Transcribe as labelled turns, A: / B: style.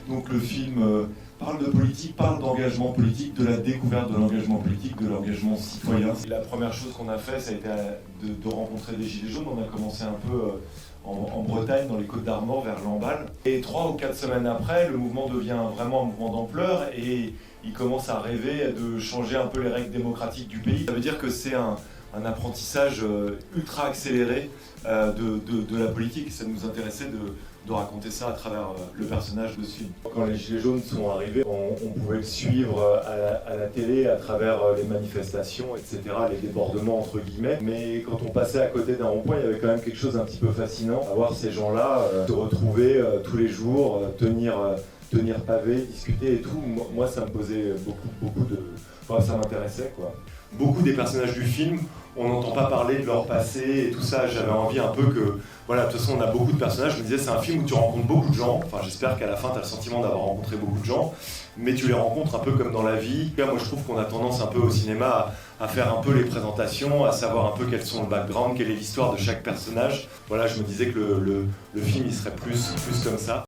A: Donc le film parle de politique, parle d'engagement politique, de la découverte de l'engagement politique, de l'engagement citoyen. La première chose qu'on a fait, ça a été de rencontrer des gilets jaunes. On a commencé un peu en Bretagne, dans les Côtes d'Armor, vers Lamballe. Et 3 ou 4 semaines après, le mouvement devient vraiment un mouvement d'ampleur et il commence à rêver de changer un peu les règles démocratiques du pays. Ça veut dire que c'est un apprentissage ultra accéléré de la politique. Ça nous intéressait de raconter ça à travers le personnage de ce film. Quand les Gilets jaunes sont arrivés, on pouvait le suivre à la télé à travers les manifestations, etc., les débordements entre guillemets. Mais quand on passait à côté d'un rond-point, il y avait quand même quelque chose d'un petit peu fascinant à voir ces gens-là se retrouver tous les jours, tenir pavé, discuter et tout. Moi, ça me posait beaucoup de... Enfin, ça m'intéressait, quoi. Beaucoup des personnages du film, on n'entend pas parler de leur passé et tout ça. J'avais envie un peu que... Voilà, de toute façon, on a beaucoup de personnages. Je me disais, c'est un film où tu rencontres beaucoup de gens. Enfin, j'espère qu'à la fin, tu as le sentiment d'avoir rencontré beaucoup de gens. Mais tu les rencontres un peu comme dans la vie. Moi, je trouve qu'on a tendance un peu au cinéma à faire un peu les présentations, à savoir un peu quels sont le background, quelle est l'histoire de chaque personnage. Voilà, je me disais que le film, il serait plus comme ça.